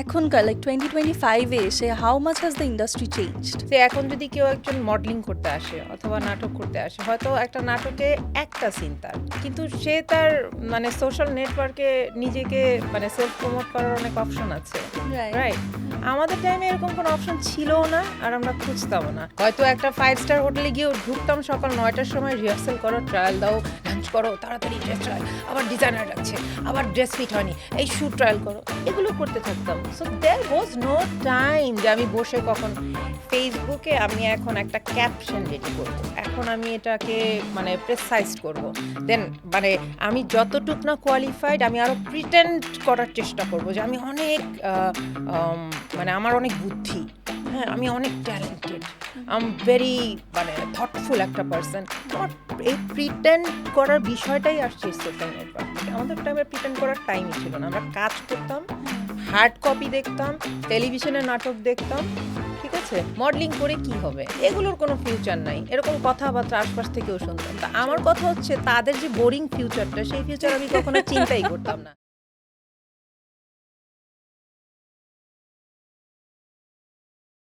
এখনকার লাইক 2025 এ এসে how much has the industry changed? যে এখন যদি কেউ একজন মডেলিং করতে আসে অথবা নাটক করতে আসে, হয়তো একটা নাটকে একটা সিন তার, কিন্তু সে তার মানে সোশ্যাল নেটওয়ার্কে নিজেকে মানে সেলফ প্রমোট করার অনেক অপশন আছে, রাইট? আমাদের টাইমে এরকম কোনো অপশন ছিলও না, আর আমরা খুঁজতামও না। হয়তো একটা 5 স্টার হোটেলে গিয়েও ঢুকতাম সকাল 9টার সময়, রিহার্সাল করো, ট্রায়াল দাও, লাঞ্চ করো, তাড়াতাড়ি ড্রেস ট্রায়াল, আবার ডিজাইনার লাগছে, আবার ড্রেস ফিট হয়নি, এই শ্যুট ট্রায়াল করো, এগুলো করতে থাকতাম। So there was no time যে আমি বসে কখন ফেসবুকে আমি এখন একটা ক্যাপশন রেডি করব, এখন আমি এটাকে মানে প্রেসাইজ করব, দেন মানে আমি যতটুক না কোয়ালিফাইড আমি আরও প্রিটেন্ড করার চেষ্টা করব যে আমি অনেক মানে আমার অনেক বুদ্ধি, হ্যাঁ আমি অনেক ট্যালেন্টেড, আই এম ভেরি মানে থটফুল একটা পার্সন। আমার এই প্রিটেন্ড করার বিষয়টাই আসছে সোশ্যাল নেটওয়ার্ক থেকে। আমাদের টাইমে প্রিটেন্ড করার টাইমই ছিল না, আমরা কাজ করতাম, হার্ড কপি দেখতাম, টেলিভিশনে নাটক দেখতাম, ঠিক আছে? মডেলিং করে কি হবে, এগুলোর কোনো ফিউচার নাই, এরকম কথাবার্তা আশপাশ থেকেও শুনতাম। তা আমার কথা হচ্ছে তাদের যে বোরিং ফিউচারটা, সেই ফিউচার আমি কখনো চিন্তাই করতাম না।